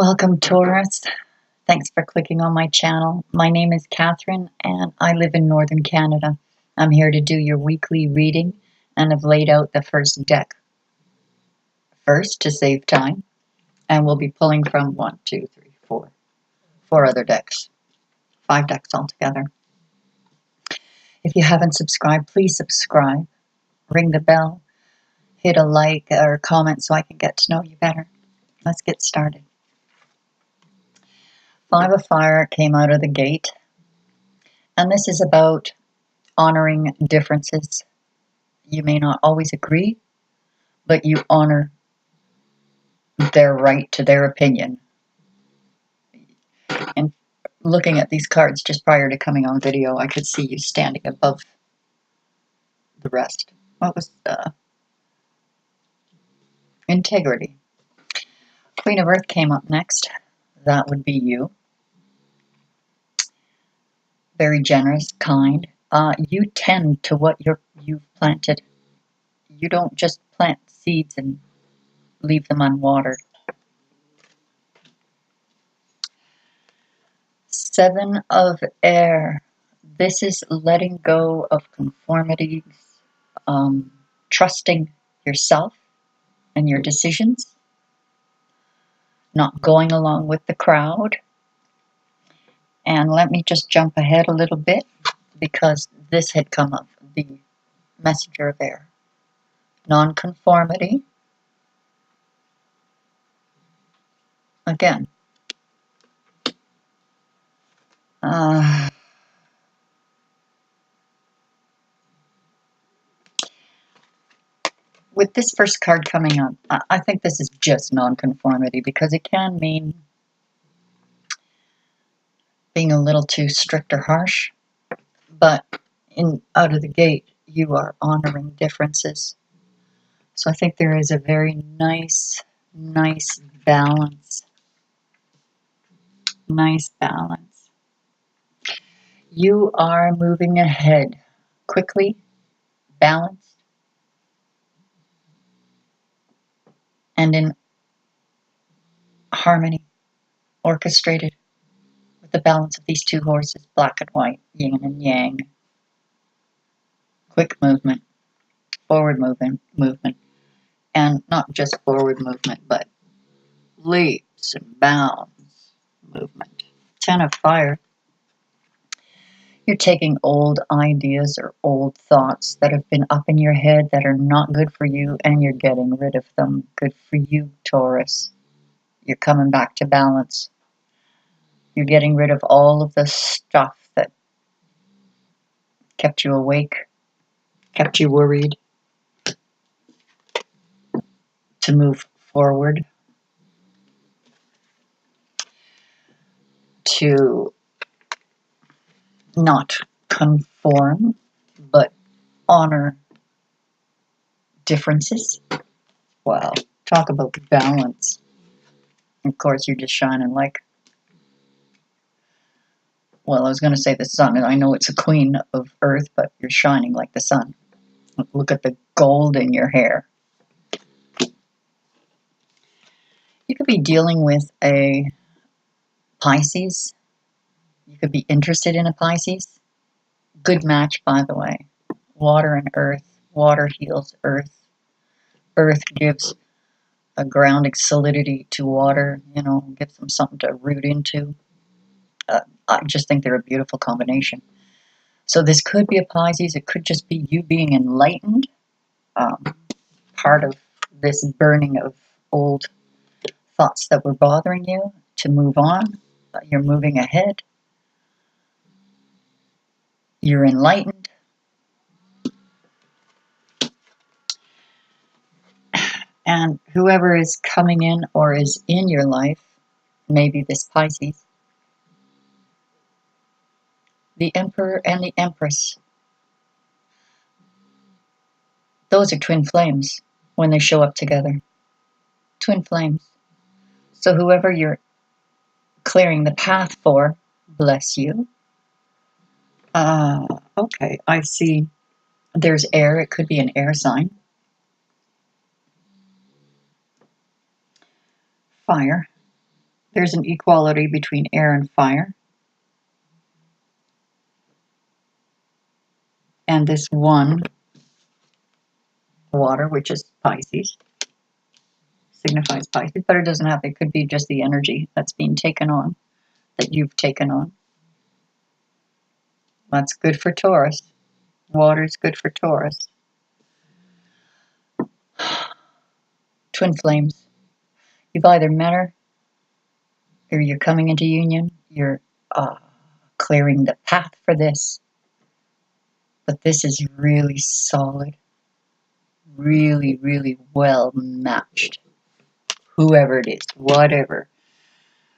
Welcome, Taurus. Thanks for clicking on my channel. My name is Catherine, and I live in Northern Canada. I'm here to do your weekly reading and have laid out the first deck first to save time, and we'll be pulling from 4 other decks, 5 decks altogether. If you haven't subscribed, please subscribe, ring the bell, hit a like or comment so I can get to know you better. Let's get started. 5 of Fire came out of the gate, and this is about honoring differences. You may not always agree, but you honor their right to their opinion. And looking at these cards just prior to coming on video, I could see you standing above the rest. What was integrity? Queen of Earth came up next. That would be you. Very generous, kind. You tend to what you've planted. You don't just plant seeds and leave them unwatered. 7 of Air. This is letting go of conformities, trusting yourself and your decisions, not going along with the crowd. And let me just jump ahead a little bit because this had come up, the Messenger of Air. Nonconformity. Again. With this first card coming up, I think this is just nonconformity because it can mean being a little too strict or harsh, but out of the gate, you are honoring differences. So I think there is a very nice balance. Nice balance. You are moving ahead quickly, balanced, and in harmony, orchestrated with the balance of these 2 horses, black and white, yin and yang. Quick movement, forward movement, and not just forward movement, but leaps and bounds movement. 10 of Fire. You're taking old ideas or old thoughts that have been up in your head that are not good for you, and you're getting rid of them. Good for you, Taurus. You're coming back to balance. You're getting rid of all of the stuff that kept you awake, kept you worried, to move forward, to not conform, but honor differences. Wow, talk about balance. Of course, you're just shining like, well, I was going to say the sun, and I know it's a queen of Earth, but you're shining like the sun. Look at the gold in your hair. You could be dealing with a Pisces. You could be interested in a Pisces. Good match, by the way. Water and earth. Water heals earth. Earth gives a grounding solidity to water, gives them something to root into. I just think they're a beautiful combination. So this could be a Pisces. It could just be you being enlightened. Part of this burning of old thoughts that were bothering you to move on. You're moving ahead. You're enlightened. And whoever is coming in or is in your life, maybe this Pisces, the Emperor and the Empress, those are twin flames when they show up together. Twin flames. So whoever you're clearing the path for, bless you. Okay, I see there's air. It could be an air sign. Fire. There's an equality between air and fire. And this one, water, which is Pisces, signifies Pisces, but it doesn't have, it could be just the energy that's being taken on, that you've taken on. That's good for Taurus. Water is good for Taurus. Twin flames. You've either met her, or you're coming into union. You're clearing the path for this. But this is really solid. Really, really well matched. Whoever it is, whatever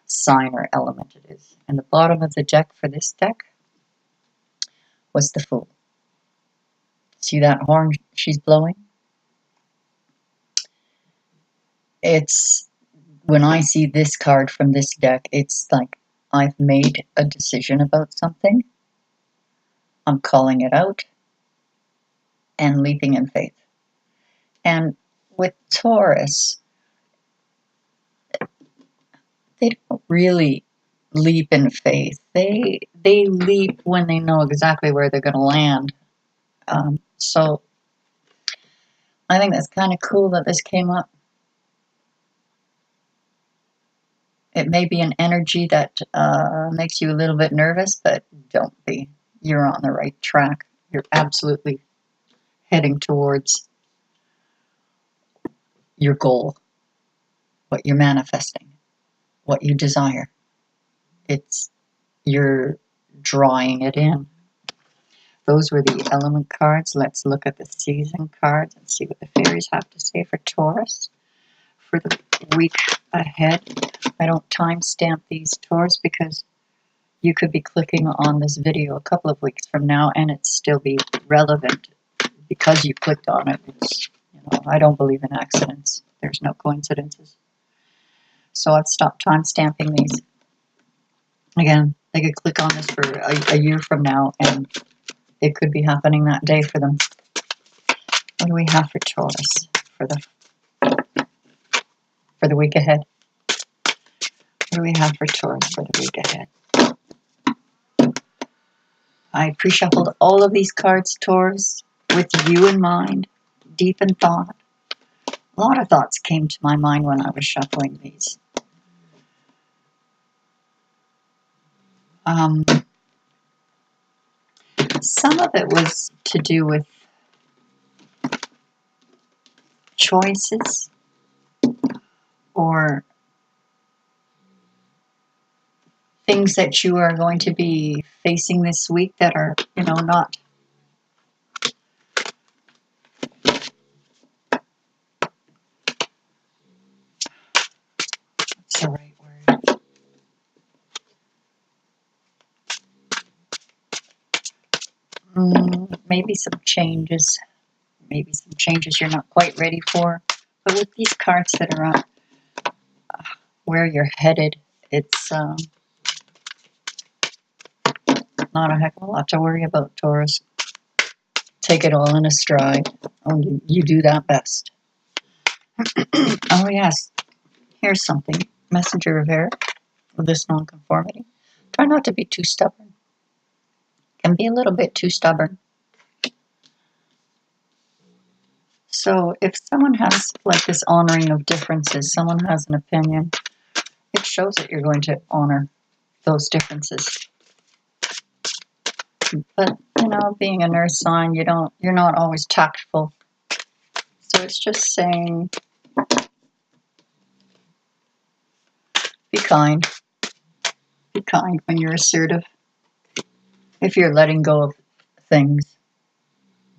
sign or element it is. And the bottom of the deck for this deck was the Fool. See that horn she's blowing? It's, when I see this card from this deck, it's like I've made a decision about something. I'm calling it out and leaping in faith. And with Taurus, they don't really leap in faith. They leap when they know exactly where they're going to land. So I think that's kind of cool that this came up. It may be an energy that makes you a little bit nervous, but don't be. You're on the right track. You're absolutely heading towards your goal, what you're manifesting, what you desire. You're drawing it in. Those were the element cards. Let's look at the season cards and see what the fairies have to say for Taurus for the week ahead. I don't timestamp these, Taurus, because you could be clicking on this video a couple of weeks from now and it still be relevant because you clicked on it. It's, I don't believe in accidents. There's no coincidences. So I've stopped timestamping these. Again, they could click on this for a year from now and it could be happening that day for them. What do we have for Taurus for the week ahead? What do we have for Taurus for the week ahead? I pre-shuffled all of these cards, Taurus, with you in mind, deep in thought. A lot of thoughts came to my mind when I was shuffling these. Some of it was to do with choices or things that you are going to be facing this week that are, not what's the right word? Maybe some changes. Maybe some changes you're not quite ready for. But with these cards that are up, where you're headed, it's not a heck of a lot to worry about, Taurus. Take it all in a stride. Oh, you do that best. Oh, yes. Here's something. Messenger of air with this nonconformity. Try not to be too stubborn. Can be a little bit too stubborn. So if someone has like this honoring of differences, someone has an opinion, it shows that you're going to honor those differences. But, being a nurse sign, you're not always tactful. So it's just saying, be kind. Be kind when you're assertive. If you're letting go of things,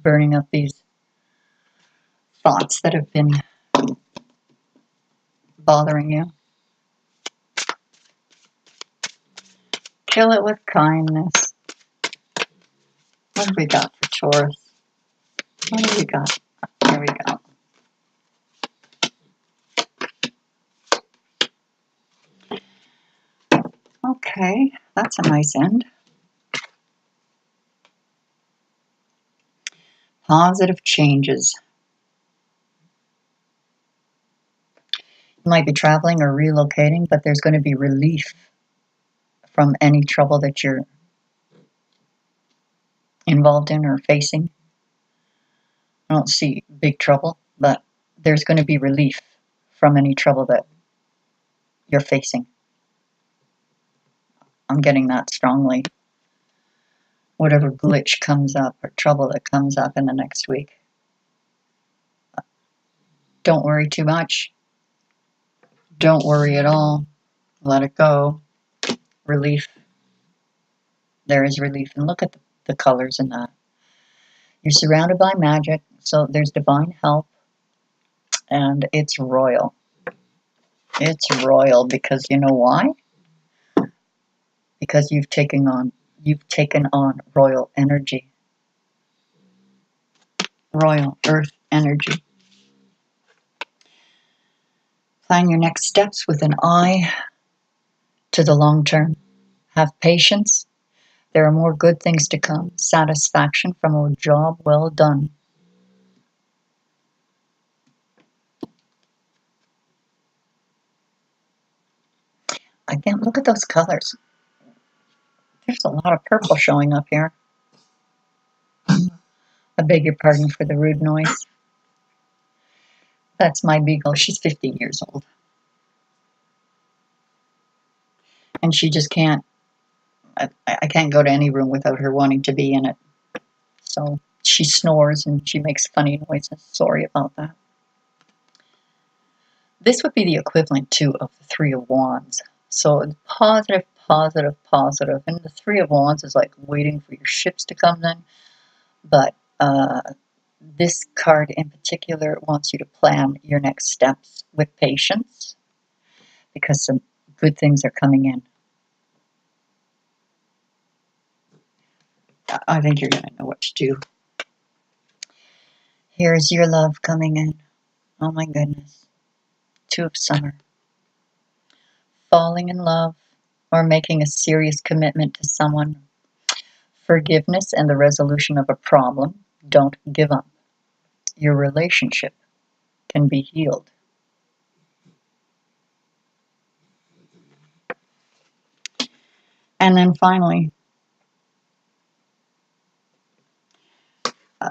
burning up these thoughts that have been bothering you. Kill it with kindness. What have we got for Taurus? What have we got? There we go. Okay, that's a nice end. Positive changes. You might be traveling or relocating, but there's going to be relief from any trouble that you're involved in or facing. I don't see big trouble, but there's going to be relief from any trouble that you're facing. I'm getting that strongly. Whatever glitch comes up or trouble that comes up in the next week. Don't worry too much. Don't worry at all. Let it go. Relief. There is relief. And look at the colors in that. You're surrounded by magic, so there's divine help. And it's royal. It's royal because you know why? Because you've taken on royal energy. Royal earth energy. Plan your next steps with an eye to the long term. Have patience. There are more good things to come. Satisfaction from a job well done. Again, look at those colors. There's a lot of purple showing up here. I beg your pardon for the rude noise. That's my beagle. She's 15 years old. And she just can't, I can't go to any room without her wanting to be in it. So she snores and she makes funny noises. Sorry about that. This would be the equivalent too of the Three of Wands. So positive, positive, positive. And the Three of Wands is like waiting for your ships to come in. But this card in particular wants you to plan your next steps with patience because some good things are coming in. I think you're going to know what to do. Here's your love coming in. Oh my goodness. Two of Summer. Falling in love or making a serious commitment to someone. Forgiveness and the resolution of a problem. Don't give up. Your relationship can be healed. And then finally,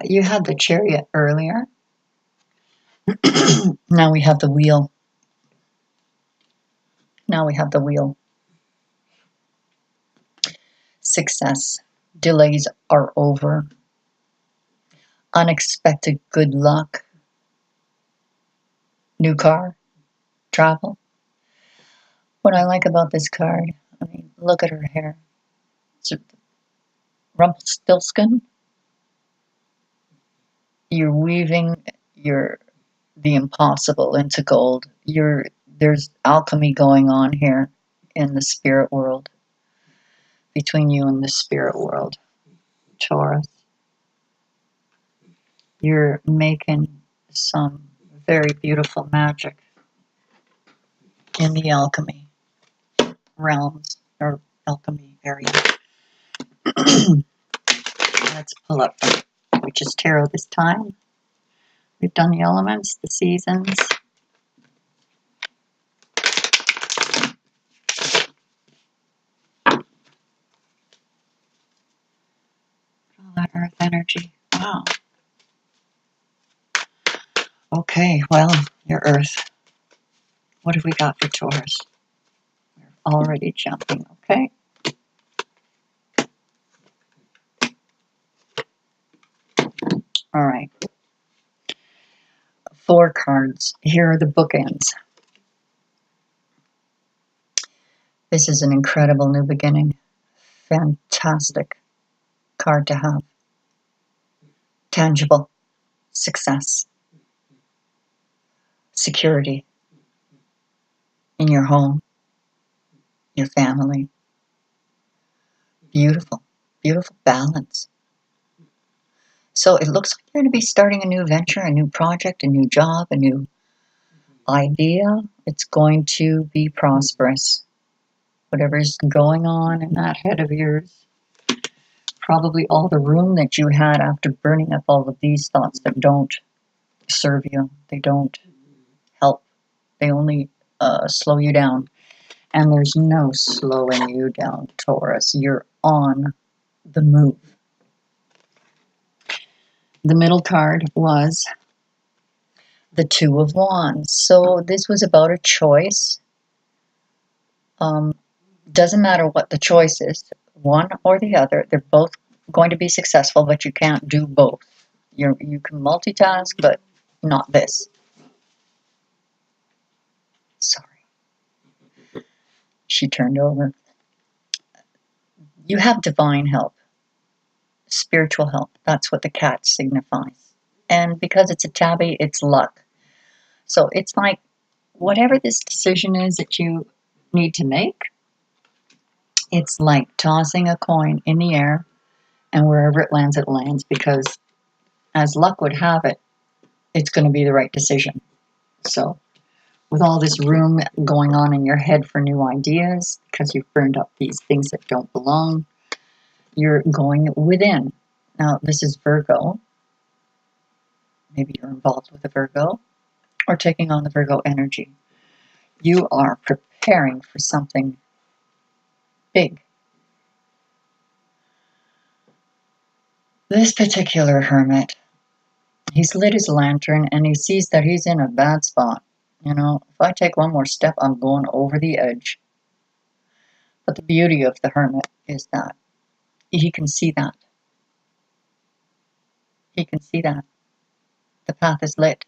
you had the Chariot earlier. Now we have the Wheel. Now we have the Wheel. Success. Delays are over. Unexpected good luck. New car. Travel. What I like about this card, I mean, look at her hair. It's Rumpelstiltskin. You're weaving the impossible into gold. There's alchemy going on here in the spirit world. Between you and the spirit world. Taurus. You're making some very beautiful magic in the alchemy realms or alchemy area. Let's pull up Witch's Tarot this time. We've done the elements, the seasons. All that earth energy. Wow. Okay, well, your earth. What have we got for Taurus? We're already jumping, okay? All right. 4 cards. Here are the bookends. This is an incredible new beginning. Fantastic card to have. Tangible. Success. Security. In your home. Your family. Beautiful. Beautiful balance. So it looks like you're going to be starting a new venture, a new project, a new job, a new idea. It's going to be prosperous. Whatever's going on in that head of yours. Probably all the room that you had after burning up all of these thoughts that don't serve you. They don't help. They only slow you down. And there's no slowing you down, Taurus. You're on the move. The middle card was the Two of Wands. So this was about a choice. Doesn't matter what the choice is, one or the other. They're both going to be successful, but you can't do both. You can multitask, but not this. Sorry. She turned over. You have divine help, spiritual help. That's what the cat signifies. And because it's a tabby, it's luck. So it's like whatever this decision is that you need to make, it's like tossing a coin in the air, and wherever it lands, because as luck would have it, it's going to be the right decision. So with all this room going on in your head for new ideas, because you've burned up these things that don't belong, you're going within. Now, this is Virgo. Maybe you're involved with a Virgo or taking on the Virgo energy. You are preparing for something big. This particular hermit, he's lit his lantern and he sees that he's in a bad spot. You know, if I take one more step, I'm going over the edge. But the beauty of the hermit is that he can see that. He can see that. The path is lit.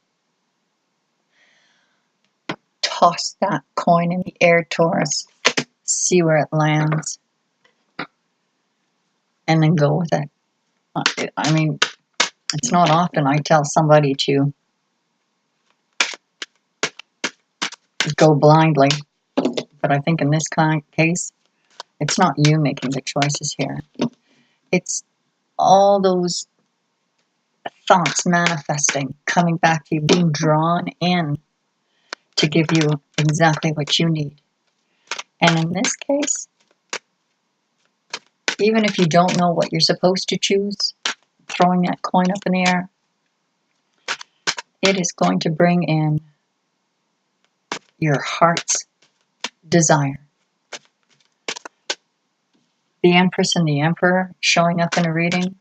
Toss that coin in the air, Taurus. See where it lands. And then go with it. I mean, it's not often I tell somebody to go blindly. But I think in this case, it's not you making the choices here. It's all those thoughts manifesting, coming back to you, being drawn in to give you exactly what you need. And in this case, even if you don't know what you're supposed to choose, throwing that coin up in the air, it is going to bring in your heart's desire. The Empress and the Emperor showing up in a reading,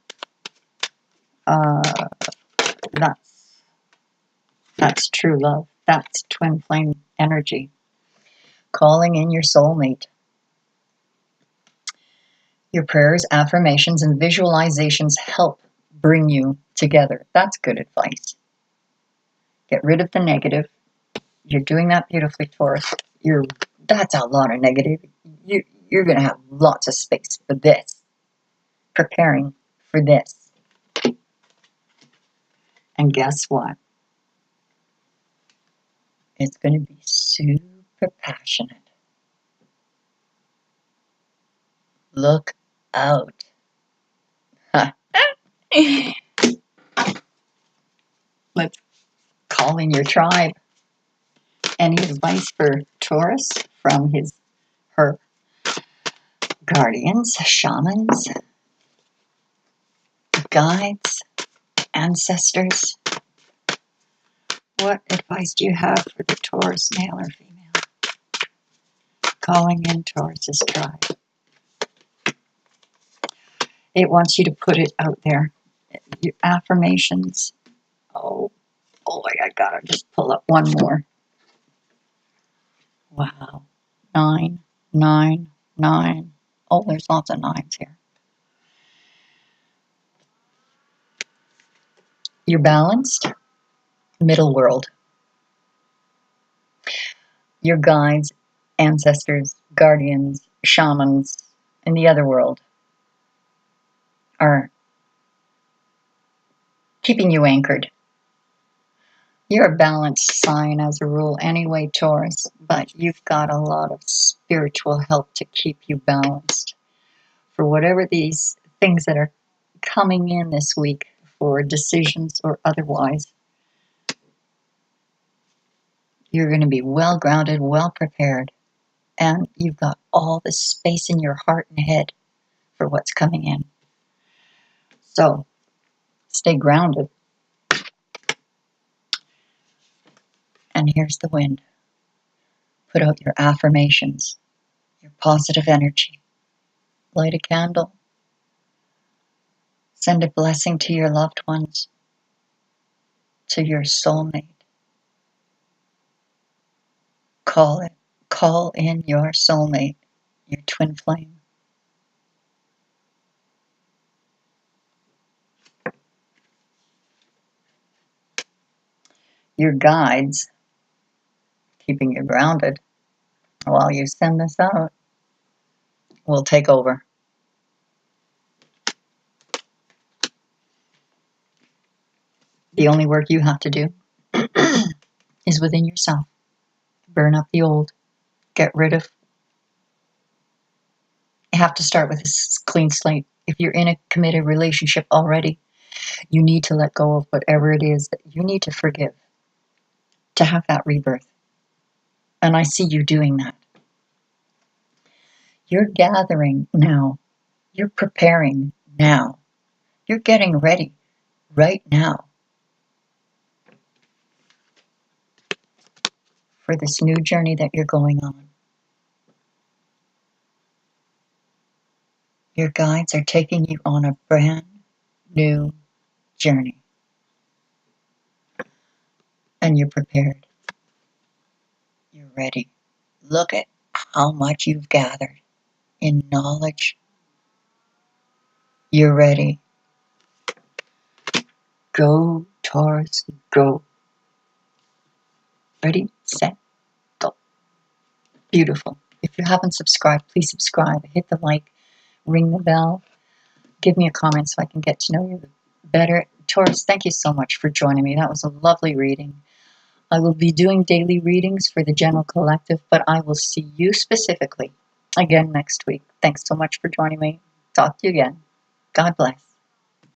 that's true love. That's twin flame energy. Calling in your soulmate. Your prayers, affirmations, and visualizations help bring you together. That's good advice. Get rid of the negative. You're doing that beautifully, Taurus. That's a lot of negative. You're going to have lots of space for this. Preparing for this. And guess what? It's going to be super passionate. Look out. Let's call in your tribe. Any advice for Taurus from her guardians, shamans, guides, ancestors? What advice do you have for the Taurus, male or female? Calling in Taurus's tribe. It wants you to put it out there. Your affirmations. Oh boy, I gotta just pull up one more. Wow. 9, 9, 9. Oh, there's lots of nines here. You're balanced. Middle world. Your guides, ancestors, guardians, shamans in the other world are keeping you anchored. You're a balanced sign as a rule anyway, Taurus, but you've got a lot of spiritual help to keep you balanced for whatever these things that are coming in this week for decisions or otherwise. You're going to be well grounded, well prepared, and you've got all the space in your heart and head for what's coming in. So, stay grounded. And here's the wind. Put out your affirmations, your positive energy. Light a candle. Send a blessing to your loved ones, to your soulmate. Call in your soulmate, your twin flame. Your guides, keeping you grounded while you send this out, will take over. The only work you have to do is within yourself. Burn up the old. Get rid of. You have to start with a clean slate. If you're in a committed relationship already, you need to let go of whatever it is that you need to forgive to have that rebirth. And I see you doing that. You're gathering now. You're preparing now. You're getting ready right now for this new journey that you're going on. Your guides are taking you on a brand new journey. And you're prepared. You're ready. Look at how much you've gathered in knowledge. You're ready. Go, Taurus, go. Ready, set, go. Beautiful. If you haven't subscribed, please subscribe. Hit the like, ring the bell. Give me a comment so I can get to know you better. Taurus, thank you so much for joining me. That was a lovely reading. I will be doing daily readings for the general collective, but I will see you specifically again next week. Thanks so much for joining me. Talk to you again. God bless.